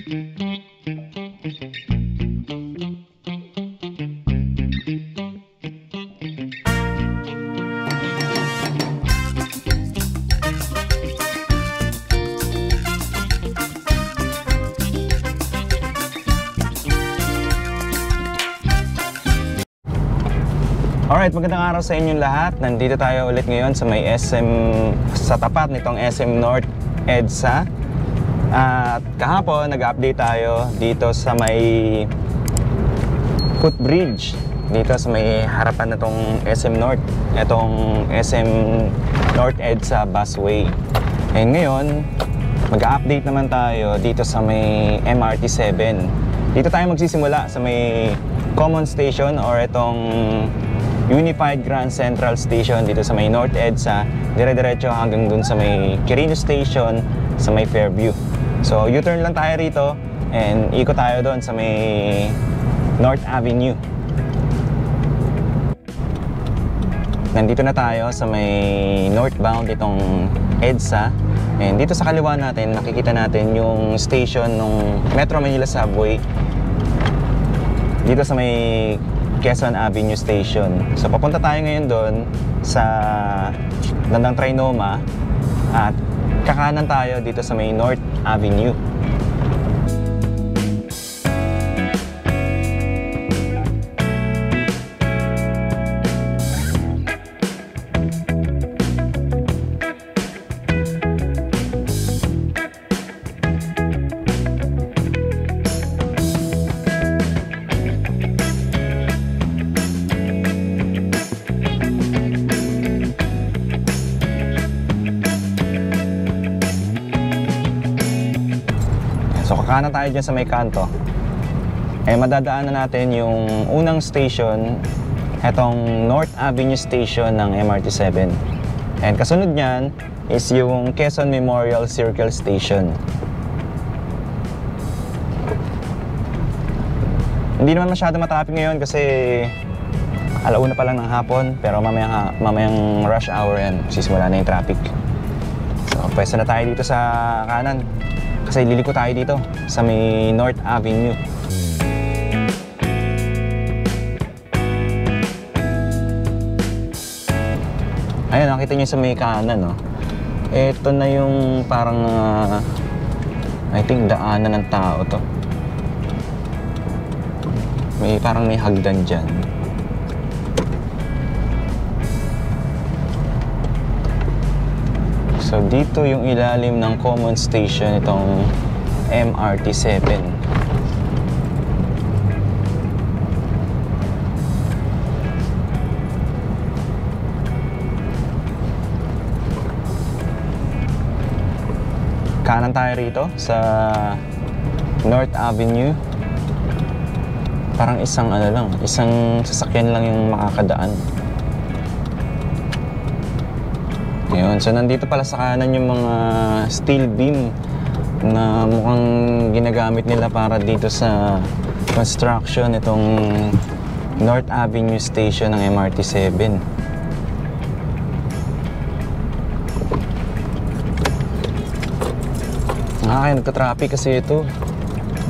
Alright, magandang araw sa inyong lahat. Nandito tayo ulit ngayon sa may SM, sa tapat nitong SM North EDSA. At kahapon, nag-update tayo dito sa may footbridge. Dito sa may harapan nitong SM North. Itong SM North EDSA busway. And ngayon, mag-update naman tayo dito sa may MRT 7. Dito tayo magsisimula sa may common station or itong Unified Grand Central Station dito sa may North EDSA, dire-diretso hanggang dun sa may Quirino Station sa may Fairview. So U-turn lang tayo rito and ikot tayo doon sa may North Avenue. Nandito na tayo sa may northbound itong EDSA, and dito sa kaliwa natin nakikita natin yung station ng Metro Manila Subway dito sa may Quezon Avenue Station. So papunta tayo ngayon doon sa bandang Trinoma at kakanan tayo dito sa may North Avenue. So kakanan tayo dyan sa may kanto. Madadaanan natin yung unang station, etong North Avenue Station ng MRT 7. And kasunod nyan is yung Quezon Memorial Circle Station. Hindi naman masyado matraffic ngayon kasi alauna pa lang ng hapon, pero mamayang rush hour yan, sisimula na yung traffic. So pwesta na tayo dito sa kanan kasi liliko tayo dito sa may North Avenue. Ayun, nakita nyo sa may kanan, no? Ito na yung parang I think daanan ng tao to. Parang may hagdan dyan. So dito yung ilalim ng common station itong MRT 7. Kanan tayo rito sa North Avenue. Parang isang sasakyan lang yung makakadaan. Ayun, so nandito pala sa kanan yung mga steel beam na mukhang ginagamit nila para dito sa construction itong North Avenue Station ng MRT 7. Kaya nagka-traffic kasi ito.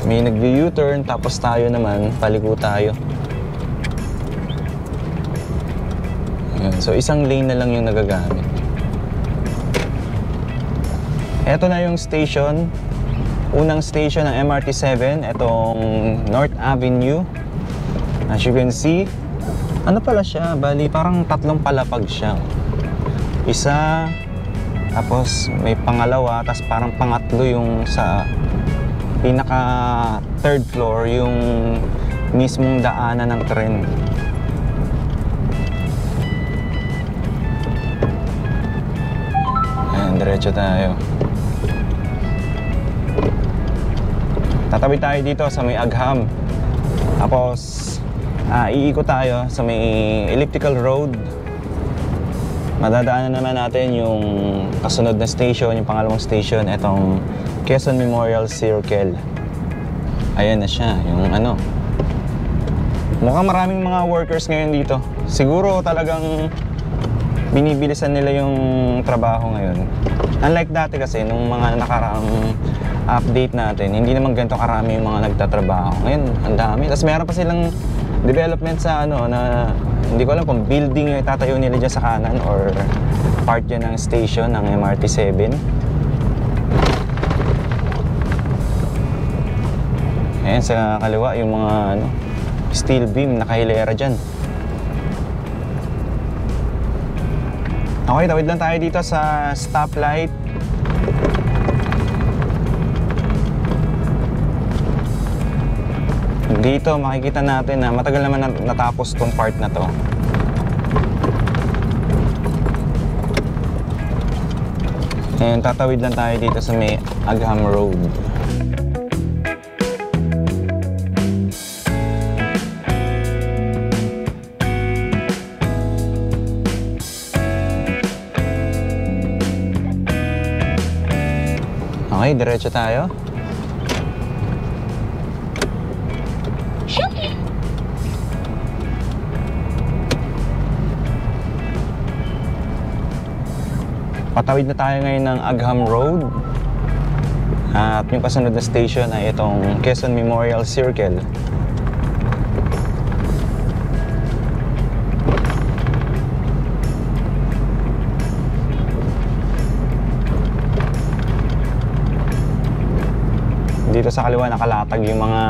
May nag-U-turn tapos tayo naman, paliko tayo. Ayun, so isang lane na lang yung nagagamit. Ito na yung station, unang station ng MRT 7, itong North Avenue. As you can see, ano pala siya? Bali, parang tatlong palapag siya. Isa, tapos may pangalawa, tapos parang pangatlo yung sa pinaka third floor, yung mismong daanan ng tren. Ayan, diretso tayo. Tatabi tayo dito sa may Agham. Tapos iikot tayo sa may elliptical road. Madadaanan naman natin yung kasunod na station, yung pangalawang station, itong Quezon Memorial Circle. Ayan na siya, yung ano. Mukhang maraming mga workers ngayon dito. Siguro talagang binibilisan nila yung trabaho ngayon. Unlike dati kasi, nung mga nakaraang update natin, hindi naman ganito karami yung mga nagtatrabaho. Ngayon, ang dami. Tapos meron pa silang development sa ano, na hindi ko alam kung building yung itatayo nila dyan sa kanan or part dyan ng station ng MRT-7. Ayan, sa kaliwa yung mga ano, steel beam, nakahilera dyan. Okay, tawid lang tayo dito sa stoplight. Dito makikita natin na matagal naman natapos tong part na to. And tatawid lang tayo dito sa may Agham Road. Okay, diretso tayo. Patawid na tayo ngayon ng Agham Road. At yung kasunod na station ay itong Quezon Memorial Circle. Dito sa kaliwa nakalatag yung mga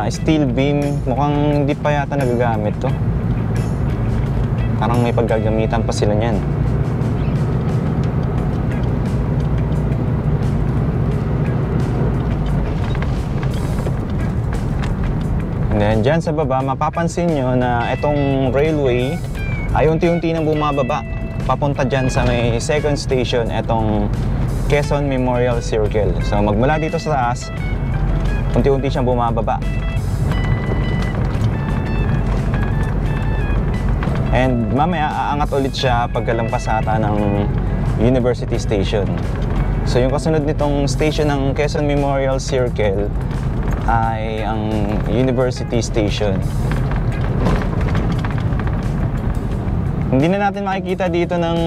steel beam. Mukhang hindi pa yata nagagamit to. Parang may paggagamitan pa sila niyan. And then dyan sa baba, mapapansin nyo na itong railway ay unti-unti nang bumababa papunta dyan sa may second station, itong Quezon Memorial Circle. So magmula dito sa taas, unti-unti siyang bumababa. And mamaya aangat ulit siya pagkalampas ata ng University Station. So yung kasunod nitong station ng Quezon Memorial Circle ay ang University Station. Hindi na natin makikita dito ng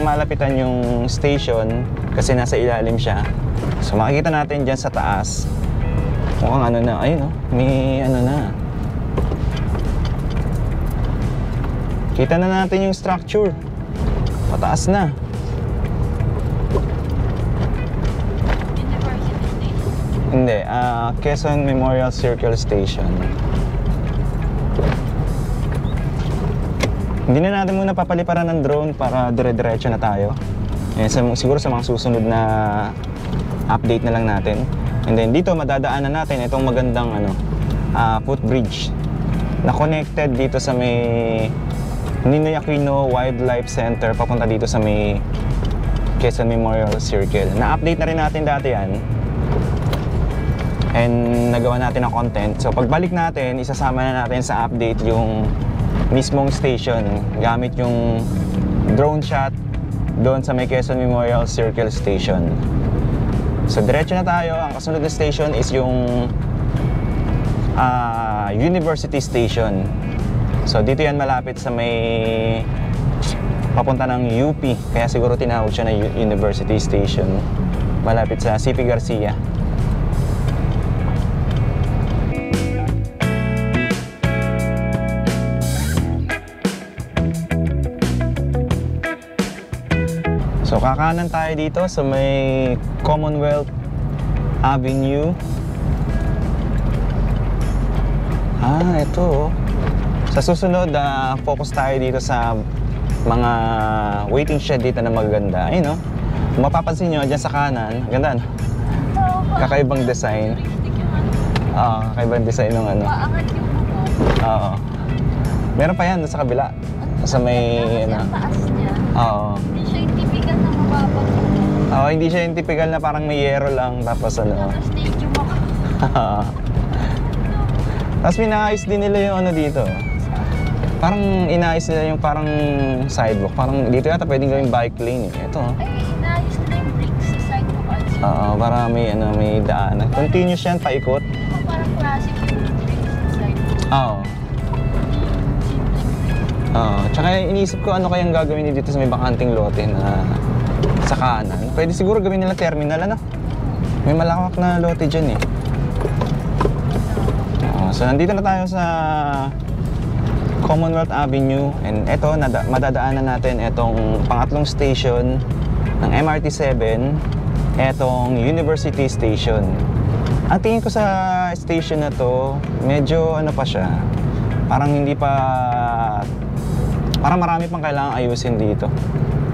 malapitan yung station kasi nasa ilalim siya. So makikita natin dyan sa taas. Mukhang ano na, ayun, may ano na. Kita na natin yung structure. Mataas na. Hindi, Quezon Memorial Circle Station. Hindi na natin muna papaliparan ng drone para dire-diretso na tayo. Siguro sa mga susunod na update na lang natin. And then dito madadaanan natin itong magandang footbridge na connected dito sa may Ninoy Aquino Wildlife Center papunta dito sa may Quezon Memorial Circle. Na-update na rin natin dati yan. And nagawa natin ang content. So pagbalik natin, isasama na natin sa update yung mismong station gamit yung drone shot doon sa may Quezon Memorial Circle Station. So diretso na tayo. Ang kasunod na station is yung University Station. So dito yan malapit sa may papunta ng UP. Kaya siguro tinawag siya na University Station. Malapit sa CP Garcia. So kakanan tayo dito sa may Commonwealth Avenue. Ito. Sa susunod, focus tayo dito sa mga waiting shed dito na magaganda. Ayun, no? Kung mapapansin nyo, dyan sa kanan, ganda, no? Kakaibang design. Kakaibang design ng ano. Oo. Meron pa yan sa kabila. Sa may, Oo. Hindi siya yung typical na mababang. Oo, hindi siya yung typical na parang may yero lang, tapos ano. Naka-stadium ako. Tapos minaayos din nila yung ano dito. Parang inaayos nila yung parang sidewalk. Parang dito yata pwedeng gawing bike lane eh. Ito. Ay, inaayos nila yung bricks sa sidewalk also. Oo, para may daanan. Continuous yan, paikot. Parang classic yung bricks sa sidewalk. Oo. Tsaka iniisip ko ano kayang gagawin dito sa may bakanting lote na sa kanan. Pwede siguro gawin nila terminal, ano? May malawak na lote dyan eh. So nandito na tayo sa Commonwealth Avenue, and eto, madadaanan natin etong pangatlong station ng MRT7, etong University Station. Ang tingin ko sa station na to, medyo ano pa siya, parang hindi pa, parang marami pang kailangang ayusin dito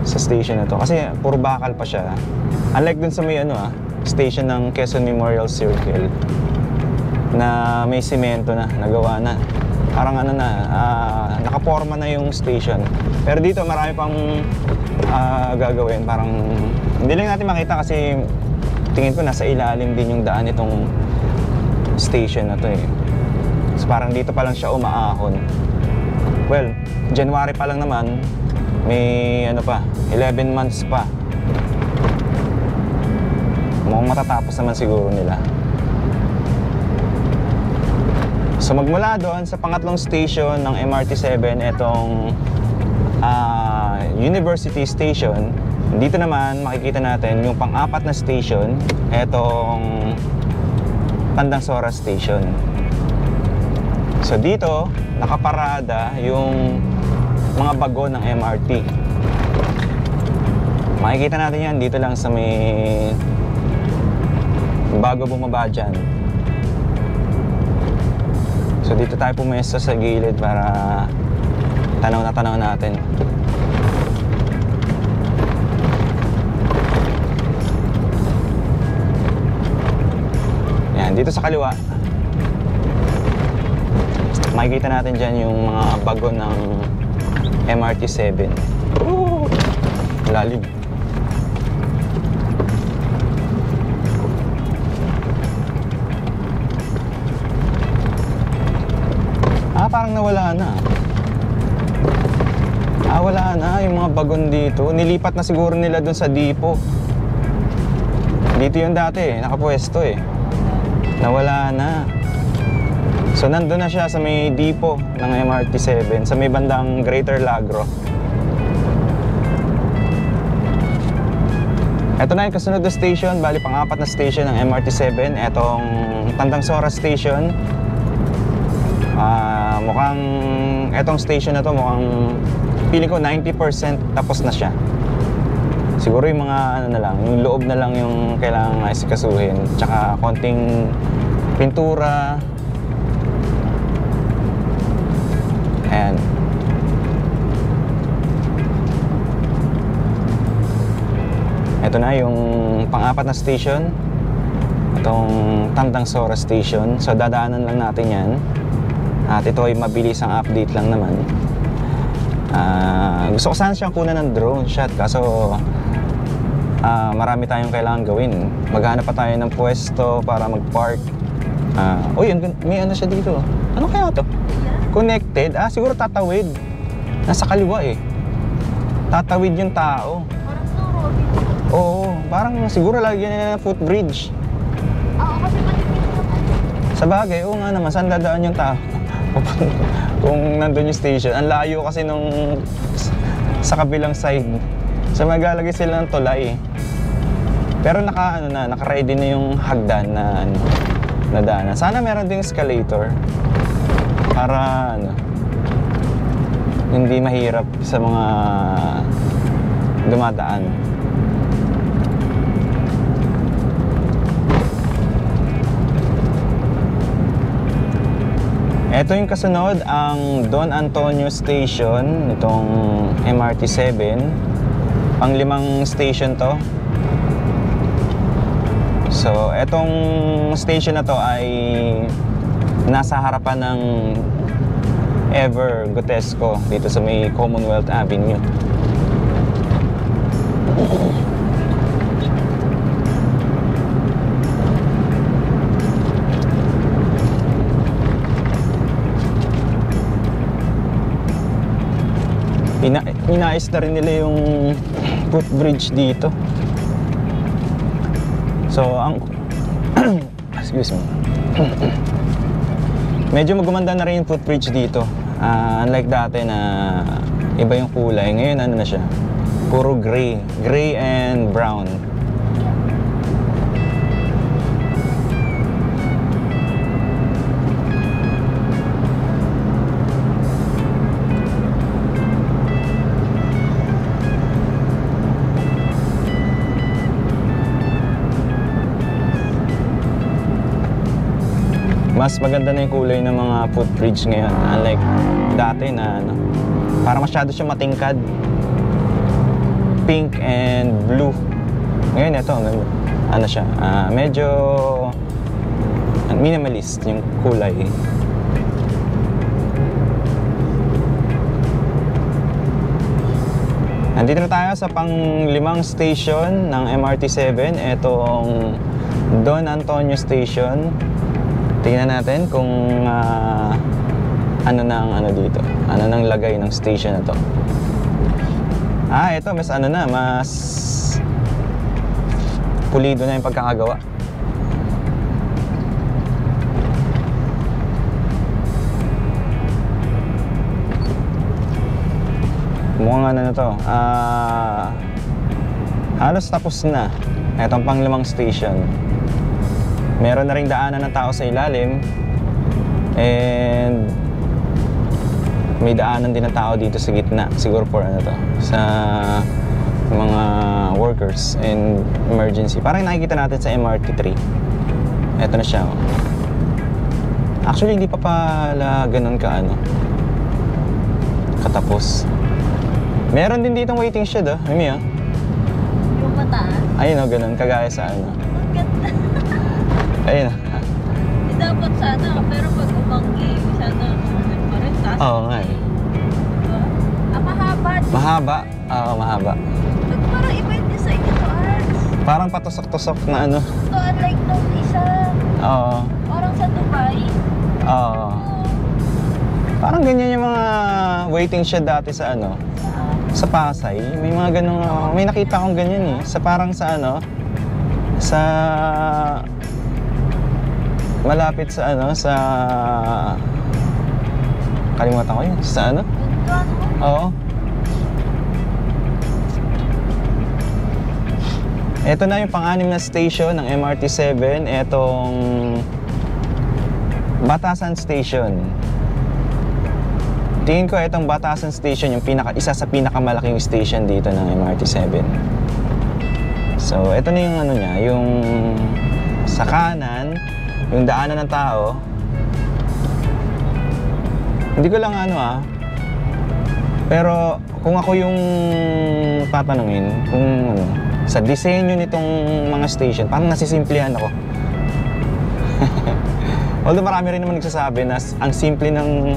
sa station na to, kasi puro bakal pa siya. Unlike dun sa may station ng Quezon Memorial Circle na may semento na, nagawa na. Parang nakaporma na yung station. Pero dito marami pang gagawin. Parang hindi lang natin makita kasi tingin ko nasa ilalim din yung daan itong station na to eh. So parang dito pa lang siya umaahon. Well, January pa lang naman, may 11 months pa. Mukhang matatapos naman siguro nila. So magmula doon sa pangatlong station ng MRT7, itong University Station, dito naman makikita natin yung pang-apat na station, itong Tandangsora Station. So dito, nakaparada yung mga bago ng MRT. Makikita natin yan dito lang sa may bago bumaba dyan. So dito tayo pumesto sa gilid para tanaw natin. Yan, dito sa kaliwa makikita natin dyan yung mga bago ng MRT7. Lalim. Parang nawala na. Wala na yung mga bagon dito. Nilipat na siguro nila dun sa depot. Dito yung dati, nakapwesto eh. Nawala na. So nandun na siya sa may depot ng MRT7, sa may bandang Greater Lagro. Ito na yung kasunod na station, bali pang-apat na station ng MRT7, etong Tandangsora Station. Mukhang etong station na to, mukhang feeling ko 90% tapos na siya. Siguro yung mga yung loob na lang yung kailangang isikasuhin, tsaka konting pintura. Ayan. Ito na yung pang-apat na station, itong Tandangsora Station. So dadaanan lang natin yan. At ito ay mabilis ang update lang naman. Gusto ko sana siyang kunan ng drone shot, kaso marami tayong kailangan gawin. Maghanap pa tayo ng pwesto para mag-park. Uy, may siya dito. Ano kaya to? Connected? Siguro tatawid. Nasa kaliwa eh. Tatawid yung tao. Parang road. Oo, parang siguro lagyan nila ng footbridge. Kasi matipid naman. Sa bagay, oo nga naman, saan dadaan yung tao? Kung nandun yung station, ang layo kasi nung sa kabilang side. So maglalagay sila ng tulay. Pero naka-ready na yung hagdan na daanan. Sana meron ding escalator para hindi mahirap sa mga dumadaan. Ito yung kasunod, ang Don Antonio Station, itong MRT7. Pang-5 station to. So, etong station na to ay nasa harapan ng Ever Gotesco dito sa may Commonwealth Avenue. Inayos na rin nila yung footbridge dito. So, excuse me. Medyo magumanda na rin yung footbridge dito. Unlike dati na iba yung kulay, ngayon na siya. Puro gray. Gray and brown. Mas maganda na yung kulay ng mga footbridge ngayon. Unlike dati na ano, parang masyado siya matingkad. Pink and blue. Ngayon ito, ano siya, medyo minimalist yung kulay. Nandito na tayo sa pang-limang station ng MRT7. Itong Don Antonio Station. Tingnan natin kung ano nang ano dito. Ano nang lagay ng station na to. Ito mas ano na, mas pulido na yung pagkakagawa. Mukhang ano na to. Halos tapos na. Itong pang-limang station. Meron na ring daanan ng tao sa ilalim. And may daanan din ng tao dito sa gitna. Siguro for ano to, sa mga workers and emergency. Parang nakikita natin sa MRT3. Eto na siya. Actually, hindi pa pala ganun ka ano, katapos. Meron din ditong waiting shed, Mimi, Yung mataas. Ayun, ganun. Kagaya sa ano. Ang ganda. Ayun. Dapat sana, pero pag umanggi, sana pa rin. Oo nga eh. Mahaba. Mahaba? Oo, mahaba. Pag parang iba yung design nito, Arts. Parang patusok-tusok na ano. Ito, unlike nung isa. Oo. Parang sa Dubai. Oo. Parang ganyan yung mga waiting shed dati sa ano, sa Pasay. May mga ganung, may nakita akong ganyan eh. Sa parang sa ano, sa malapit sa ano, sa kalimutan ko yun. Sa ano? Oo. Ito na yung pang-anim na station ng MRT7. Etong Batasan Station. Tingin ko itong Batasan Station yung isa sa pinakamalaking station dito ng MRT7. So, ito na yung ano niya, yung sa kanan, yung daanan ng tao. Hindi ko lang ano pero kung ako yung tatanungin, kung ano, sa disenyo nitong mga station, parang nasisimplihan ako. Although marami rin naman nagsasabi na ang simple ng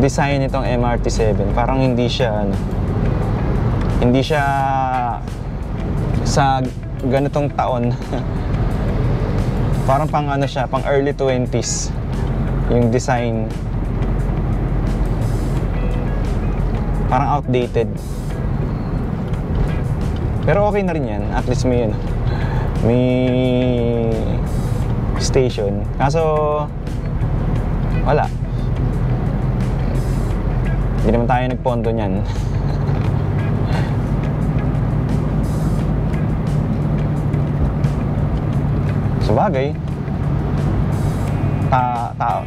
design nitong MRT7, parang hindi siya ano, hindi siya sa ganitong taon. Parang pang ano siya, pang early 20s yung design. Parang outdated. Pero okay na rin yan. At least may station. Kaso wala. Hindi naman tayo nagpondo niyan. Sabagay,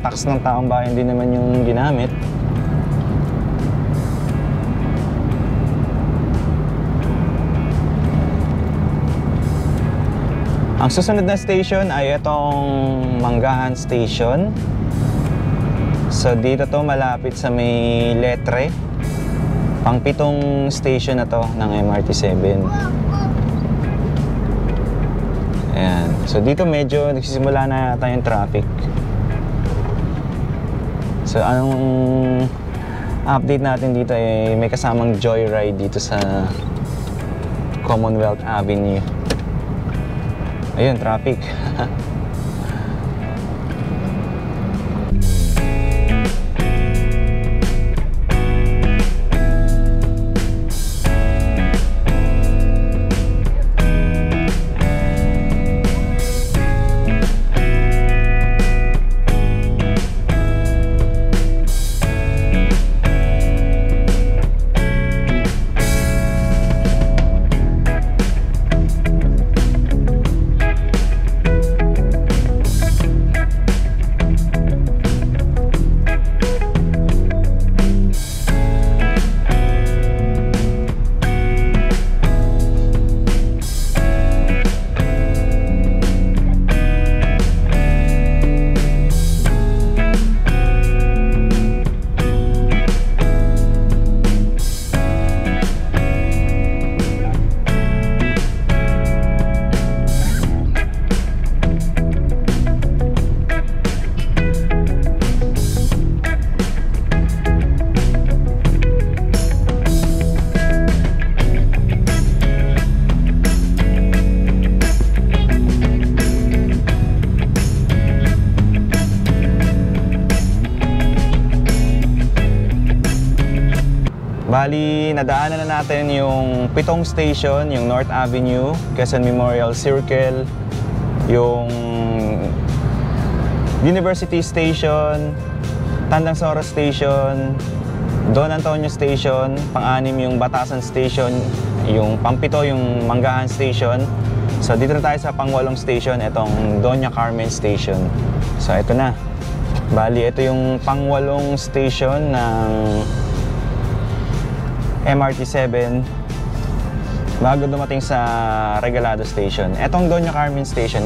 tax ng taong bayan din naman yung ginamit. Ang susunod na station ay itong Manggahan Station. So dito to malapit sa may Letre. Pang-pitong station na to ng MRT7. Ayan. So dito medyo nagsisimula na yata yung traffic. So anong update natin dito ay may kasamang joyride dito sa Commonwealth Avenue. Ayun, traffic. Bali, nadaanan na natin yung 7 station, yung North Avenue, Quezon Memorial Circle, yung University Station, Tandang Sora Station, Don Antonio Station, pang-anim yung Batasan Station, yung pang-7 yung Manggahan Station. So dito na tayo sa pang-8 station, itong Doña Carmen Station. So ito na. Bali, ito yung pang-8 station ng MRT-7 bago dumating sa Regalado Station. Etong Doña Carmen Station,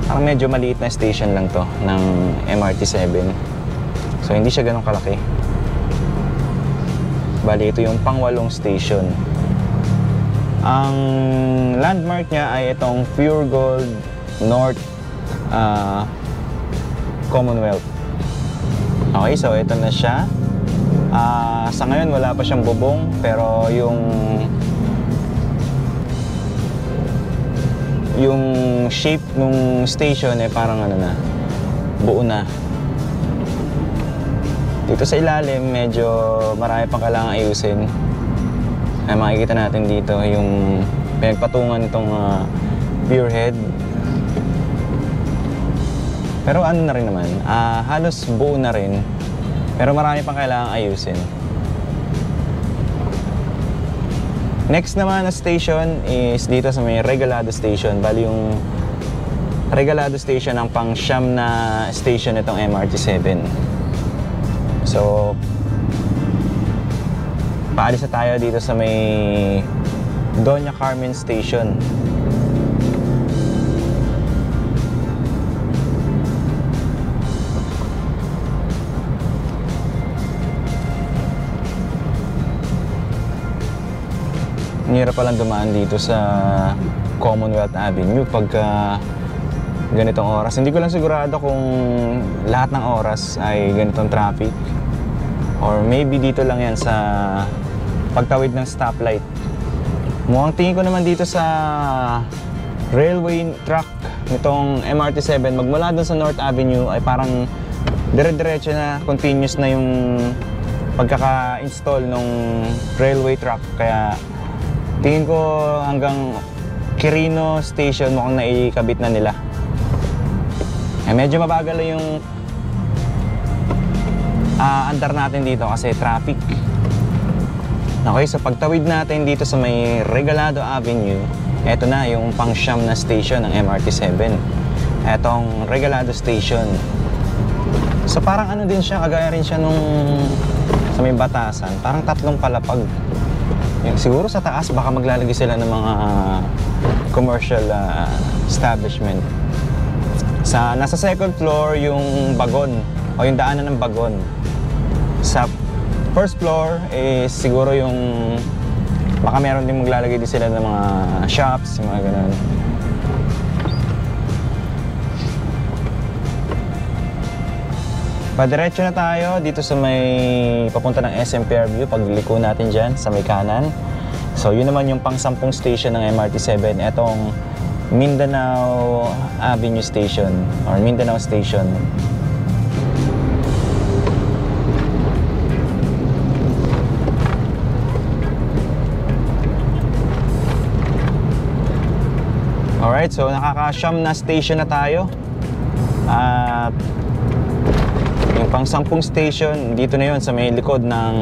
parang medyo maliit na station lang to ng MRT-7. So hindi siya ganun kalaki. Bali, ito yung pang-8 station. Ang landmark niya ay itong Pure Gold North Commonwealth. Okay, so ito na siya. Sa ngayon wala pa siyang bubong, pero yung shape ng station ay parang ano na, buo na. Dito sa ilalim medyo marami pang kailangan ayusin. Ay makikita natin dito yung pinagpatungan itong Pure Head. Pero ano na rin naman, halos buo na rin. Pero marami pang kailangang ayusin. Next naman na station is dito sa may Regalado Station. Bali yung Regalado Station ang pang-9 na station itong MRT-7. So, paalis na tayo dito sa may Doña Carmen Station. Hirap palang dumaan dito sa Commonwealth Avenue pagka ganitong oras. Hindi ko lang sigurado kung lahat ng oras ay ganitong traffic, or maybe dito lang yan sa pagtawid ng stoplight. Mukhang tingin ko naman dito sa railway track nitong MRT-7 magmula dun sa North Avenue ay parang dire-diretso na, continuous na yung pagkaka-install ng railway track. Kaya tingin ko hanggang Quirino Station mukhang naikabit na nila. Medyo mabagal yung andar natin dito kasi traffic. Okay, so pagtawid natin dito sa may Regalado Avenue, eto na yung pang-9 na station ng MRT-7. Etong Regalado Station. So parang ano din siya, kagaya rin siya nung sa may Batasan. Parang 3 palapag. Siguro sa taas baka maglalagay sila ng mga commercial establishment. Nasa second floor yung bagon o yung daanan ng bagon. Sa first floor is siguro yung baka meron din maglalagay din sila ng mga shops, mga ganun. Padiretso na tayo dito sa may papunta ng SM Fairview. Pagliko natin dyan sa may kanan. So yun naman yung pang-10 station ng MRT-7. Etong Mindanao Avenue Station or Mindanao Station. Alright, so nakaka-9 na station na tayo. At yung pang-10 station, dito na yun sa may likod ng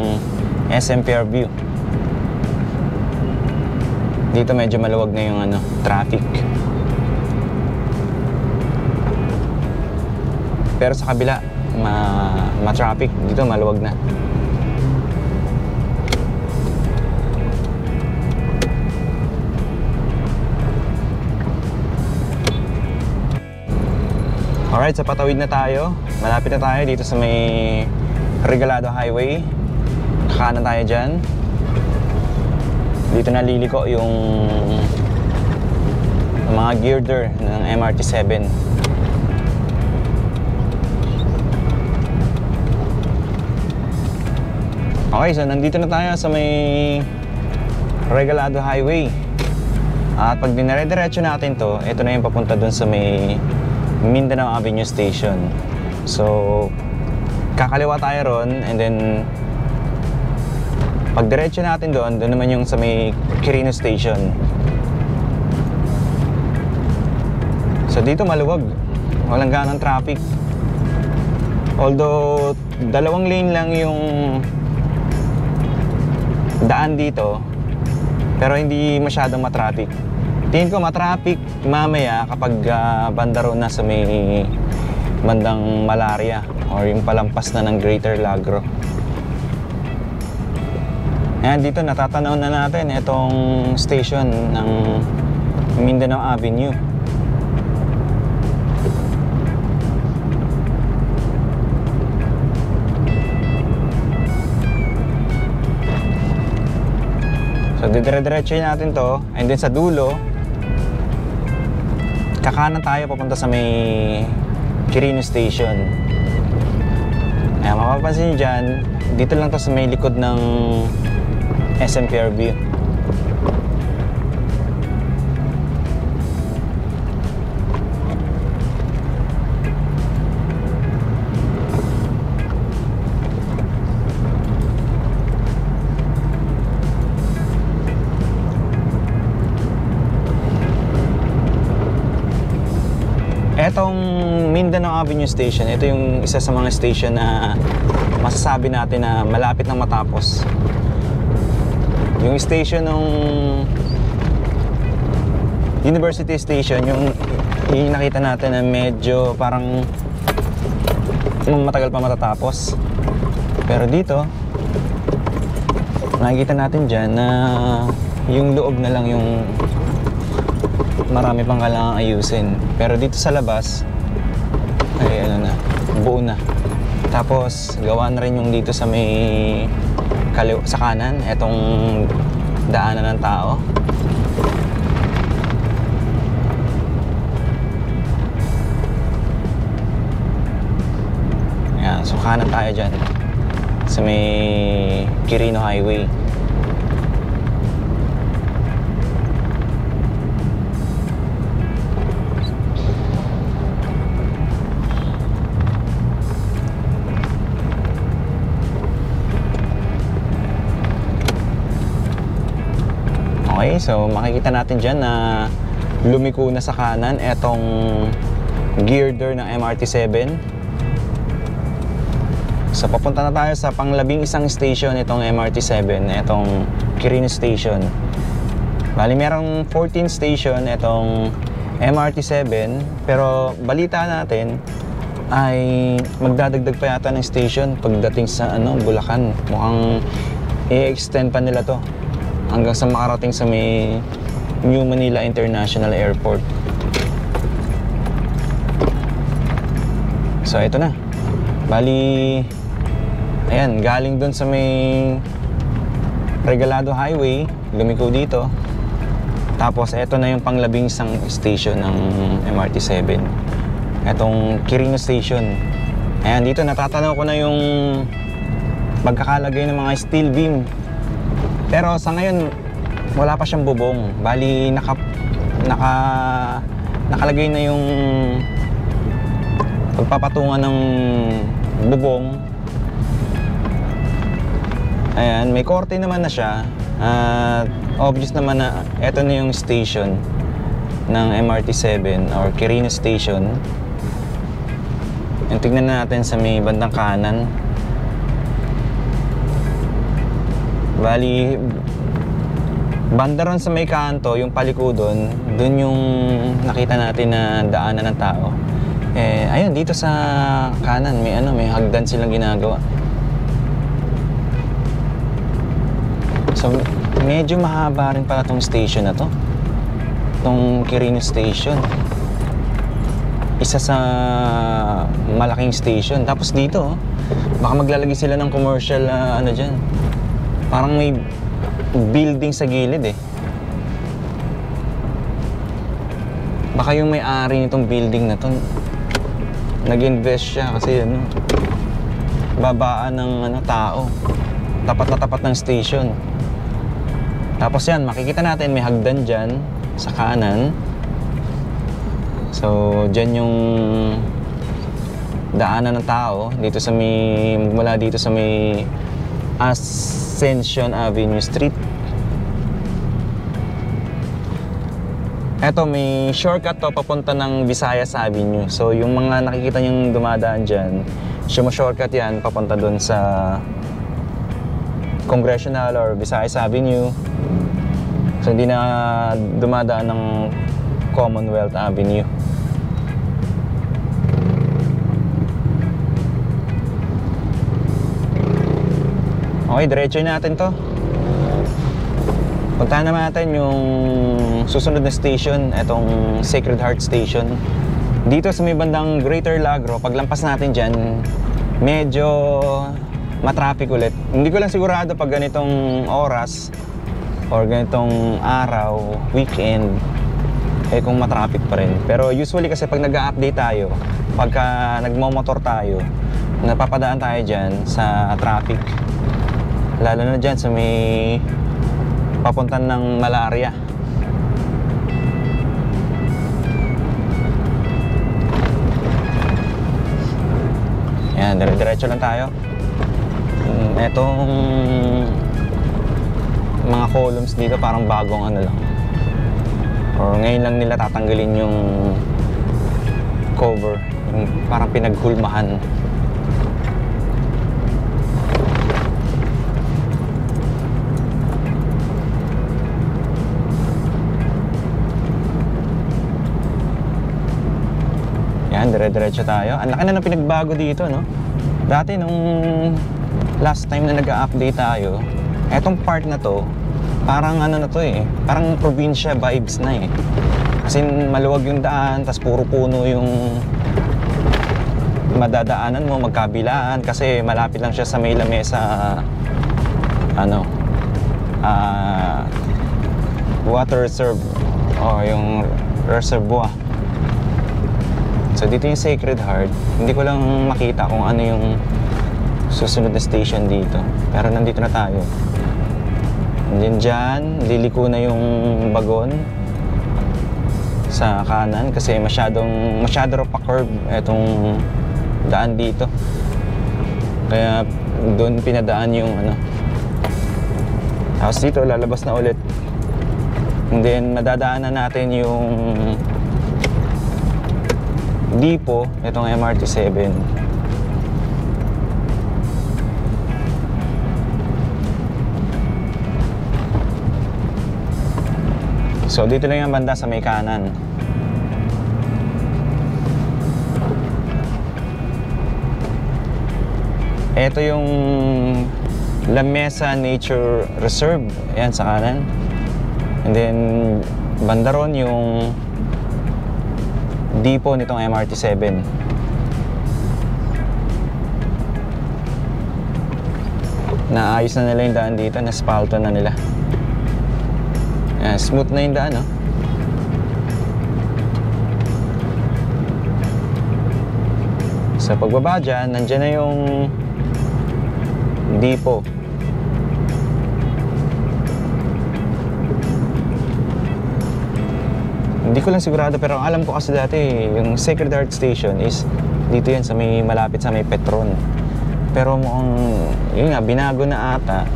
SM Fairview. Dito medyo maluwag na yung traffic. Pero sa kabila, ma-traffic. Dito maluwag na. Alright, so patawid na tayo. Malapit na tayo dito sa may Regalado Highway. Kakanan tayo dyan. Dito na liliko yung mga girder ng MRT-7. Okay, so nandito na tayo sa may Regalado Highway. At pag dinare-diretso natin to, ito na yung papunta dun sa may Mindanao Avenue Station. So kakaliwa tayo ron, and then Pag diretso natin doon naman yung sa may Quirino Station. So dito maluwag, walang ganang traffic. Although 2 lane lang yung daan dito, pero hindi masyadong matraffic. Tingin ko matraffic mamaya kapag banda roon na sa may bandang Malaria or yung palampas na ng Greater Lagro. Ayan, dito natatanaw na natin itong station ng Mindanao Avenue. So didire-diretso natin to, and then sa dulo kakanan tayo papunta sa may Quirino Station. Ayan, mapapansin nyo dyan, dito lang to sa may likod ng SM Fairview. Etong Mindanao Avenue Station, ito yung isa sa mga station na masasabi natin na malapit na matapos. Yung station ng University Station, yung nakita natin na medyo parang matagal pa matatapos. Pero dito, nakikita natin dyan na yung loob na lang yung marami pang kailangang ayusin. Pero dito sa labas, ay ano na, buo na. Tapos, gawa na rin yung dito sa may sa kanan, etong daanan ng tao. Ayan, so kanan tayo dyan sa may Quirino Highway. Okay, so makikita natin dyan na lumiko na sa kanan etong gear door ng MRT-7. So papunta na tayo sa pang-11 station itong MRT-7, etong Quirino Station. Bali merong 14 station itong MRT-7, pero balita natin ay magdadagdag pa yata ng station pagdating sa Bulacan. Mukhang i-extend pa nila to hanggang sa makarating sa may New Manila International Airport. So ito na. Bali, ayan, galing dun sa may Regalado Highway, lumiko dito. Tapos ito na yung pang-11 station ng MRT-7. Etong Quirino Station. Ayan, dito natatanaw ko na yung pagkakalagay ng mga steel beam. Pero sa ngayon, wala pa siyang bubong. Bali, nakalagay na yung pagpapatungan ng bubong. Ayan, may korte naman na siya. At obvious naman na ito na yung station ng MRT-7 or Quirino Station. Yung tignan natin sa may bandang kanan. Bali, banda ron sa may kanto, yung palikudon, dun yung nakita natin na daanan ng tao. Ayun, dito sa kanan, may hagdan silang ginagawa. So, medyo mahaba rin pala tong station na to. Tong Quirino Station. Isa sa malaking station. Tapos dito, baka maglalagay sila ng commercial dyan. Parang may building sa gilid eh. Baka yung may-ari nitong building na to, nag-invest siya kasi babaan ng tao. Tapat na tapat ng station. Tapos yan, makikita natin may hagdan dyan sa kanan. So, dyan yung daanan ng tao dito sa may, mula dito sa may Ascension Avenue Street. Eto, may shortcut to papunta ng Visayas Avenue. So yung mga nakikita niyong dumadaan dyan, shortcut yan papunta dun sa Congressional or Visayas Avenue. So hindi na dumadaan ng Commonwealth Avenue. Okay, diretso natin to. Puntahan naman natin yung susunod na station, itong Sacred Heart Station. Dito sa may bandang Greater Lagro, paglampas natin dyan, medyo matraffic ulit. Hindi ko lang sigurado pag ganitong oras or ganitong araw, weekend, eh kung matraffic pa rin. Pero usually kasi pag nag-a-update tayo, pagka nagmomotor tayo, napapadaan tayo dyan sa traffic. Lalo na dyan sa may papuntan ng Malaria. Yan, dire-diretso lang tayo. Etong mga columns dito parang bagong ano lang, or ngayon lang nila tatanggalin yung cover, yung parang pinaghulmahan. Yan, dire-diretso tayo. Ang laki na ng pinagbago dito, no? Dati nung last time na nag-a-update tayo, etong part na to, parang ano na to eh, parang probinsya vibes na eh. Kasi maluwag yung daan, tas puro puno yung madadaanan mo, magkabilaan, kasi malapit lang siya sa may lamesa, ano, water reserve, o yung reservoir. So dito yung Sacred Heart, hindi ko lang makita kung ano yung susunod na station dito. Pero nandito na tayo. And then dyan, liliko na yung bagon sa kanan kasi masyado pa curve itong daan dito. Kaya doon pinadaan yung ano. Tapos dito lalabas na ulit. And then madadaanan natin yung Dipo, itong MRT7. So dito lang yung banda sa may kanan. Ito yung La Mesa Nature Reserve, ayan sa kanan. And then banda ron yung Dipo nitong MRT7. Naayos na nila yung daan dito, naspalto na nila. Smooth na yung daan, no? Sa pagbaba dyan, nandyan na yung Dipo. Hindi ko lang sigurado, pero ang alam ko kasi dati yung Sacred Heart Station is dito yan sa may malapit sa may Petron. Pero mukhang yun nga, binago na ata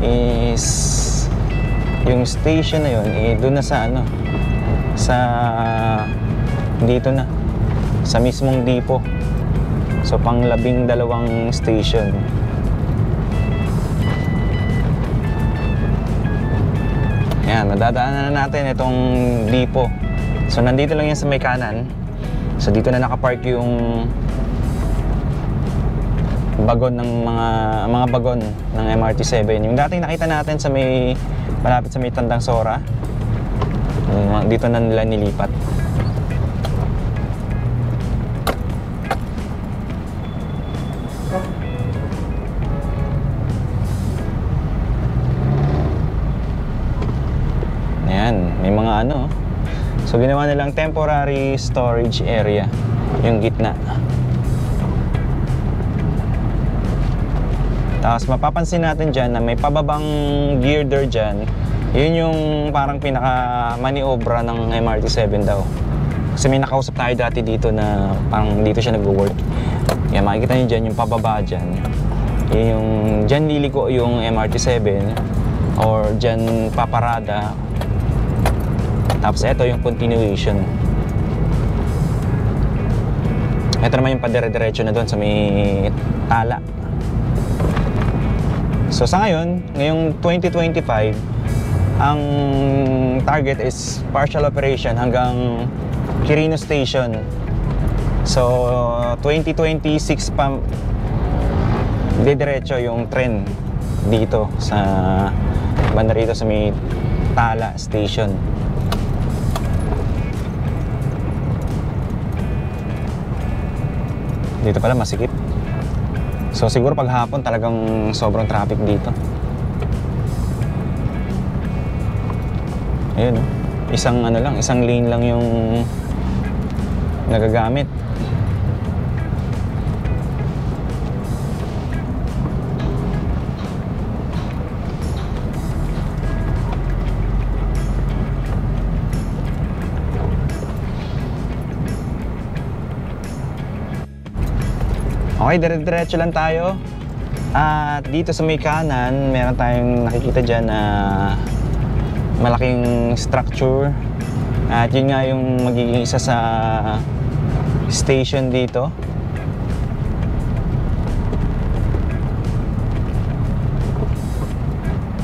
is yung station na yun doon na sa ano, sa dito na sa mismong Dipo. So pang 12 station. Yan, nadadaanan na natin itong Dipo. So nandito lang yan sa may kanan. So dito na nakapark yung bagon ng mga bagon ng MRT7. Yung dating nakita natin sa may malapit sa may Tandang Sora. Dito na nila nilipat. May mga ano. So ginawa nilang temporary storage area yung gitna. Tapos mapapansin natin dyan na may pababang girder dyan. Yun yung parang pinaka maniobra ng MRT7 daw. Kasi may nakausap tayo dati dito na parang dito siya nag-work. Yan, makikita nyo dyan yung pababa dyan. Yun yung dyan liliko yung MRT7 or dyan paparada. Tapos ito yung continuation. Ito naman yung padire-diretso na doon sa may Tala. So sa ngayong 2025, ang target is partial operation hanggang Quirino Station. So 2026 pa diretso yung tren dito sa banda rito sa may Tala Station. Dito pala masikip. So siguro pag hapon talagang sobrang traffic dito. Ayun, isang isang lane lang yung nagagamit. Okay, dire-diretso lang tayo. At dito sa may kanan, meron tayong nakikita dyan na malaking structure. At yun nga yung magiging isa sa station dito.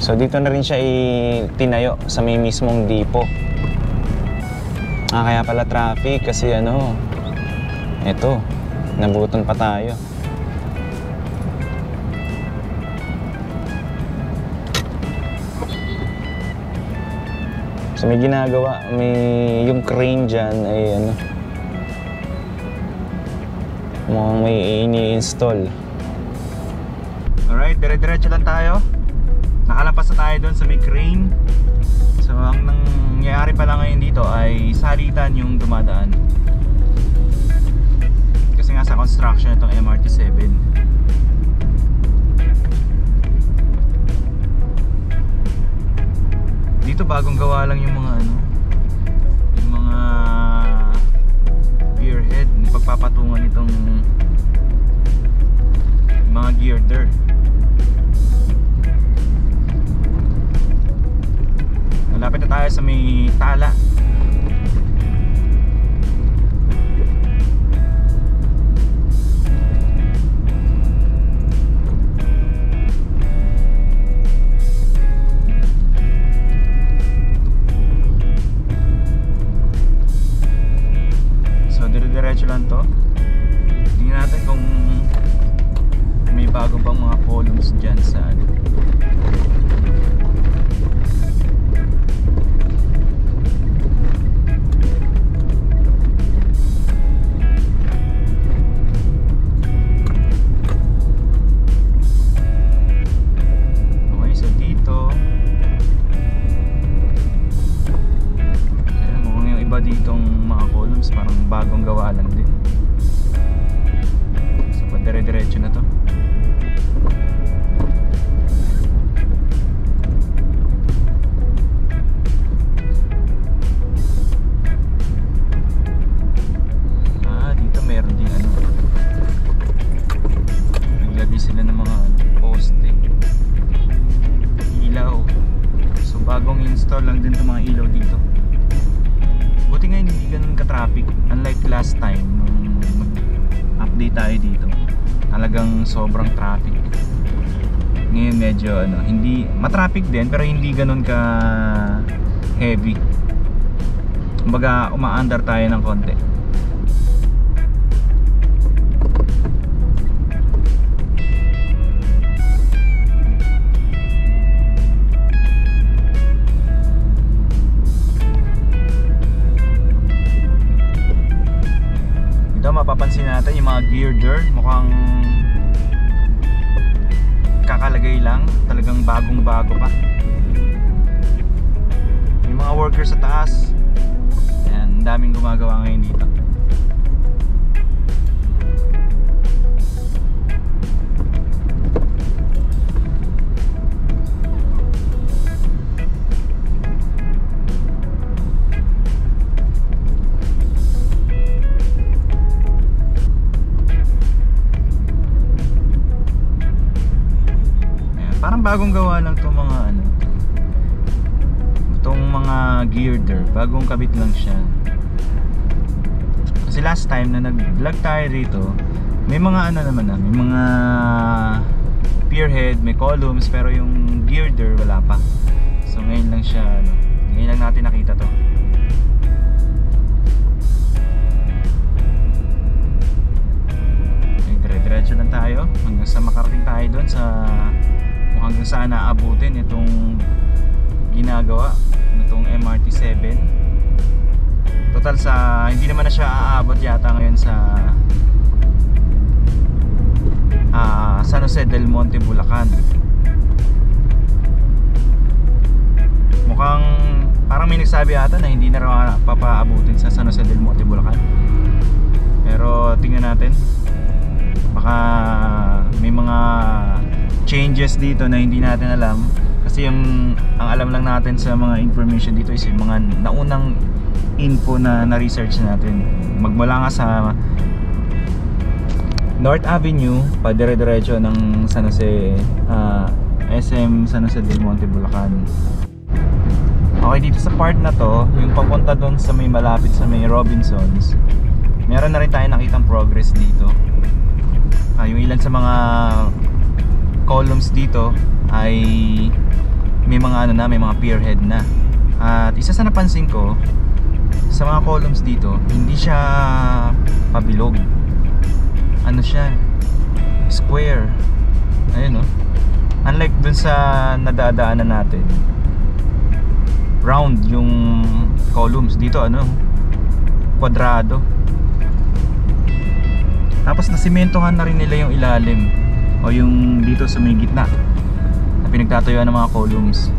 So dito na rin siya itinayo sa may mismong depot. Kaya pala traffic kasi eto, nabuton pa tayo. So may ginagawa, yung crane dyan ay mukhang may ini-install. Alright, dire-diretso lang tayo. Nakalapas na tayo doon sa may crane. So ang nangyayari pala ngayon dito ay salitan yung dumadaan. Kasi nga sa construction itong MRT7. Dito bagong gawa lang yung mga yung mga gear head na pagpapatungan itong mga girder. Malapit na tayo sa may Tala. Diretso lang to. Tingnan natin kung may bago pang mga columns dyan sa okay, so dito ayan, mukhang yung iba ditong mga columns parang bagong gawa lang din. So dire-diretso na to. Dito meron din naglagay sila ng mga poste, ilaw. So bagong install lang din itong mga ilaw dito. Buti nga hindi ganun ka-traffic. Unlike last time nung mag-update tayo dito, talagang sobrang traffic. Ngayon medyo hindi matraffic din pero hindi ganun ka heavy. Kumbaga umaandar tayo ng konti. Mapapansin natin yung mga girder mukhang kakalagay lang, talagang bagong bago pa. Yung mga workers sa taas, ayan, daming gumagawa ngayon dito. bagong gawa lang itong mga ano, itong mga girder, bagong kabit lang siya. Kasi last time na nag-vlog tayo rito, may mga ano naman na, may mga pier head, may columns, pero yung girder wala pa. So ngayon lang siya, ano, ngayon lang natin nakita to. Okay, dire-diretso lang tayo hanggang sa makarating tayo doon sa kung hanggang saan naabutin itong ginagawa nitong MRT7. Total sa hindi naman na siya aabot yata ngayon sa San Jose del Monte, Bulacan. Mukhang parang may nagsabi ata na hindi na raw papaabutin sa San Jose del Monte, Bulacan. Pero tingnan natin, baka may mga changes dito na hindi natin alam. Kasi ang alam lang natin sa mga information dito is yung mga naunang info na na-research natin. Magmula nga sa North Avenue, padire-diretso ng San Jose, SM San Jose del Monte, Bulacan. Okay, dito sa part na to, yung papunta doon sa may malapit sa may Robinsons, meron na rin tayo nakitang progress dito. Yung ilan sa mga columns dito ay may mga ano na, may mga pier head na. At isa sa napansin ko sa mga columns dito, hindi siya pabilog. Ano siya, square. Ayun, no? Unlike dun sa nadadaanan natin, round yung columns. Dito ano, kwadrado. Tapos nasimentohan na rin nila yung ilalim, o yung dito sa may gitna na pinagtatayuan ng mga columns.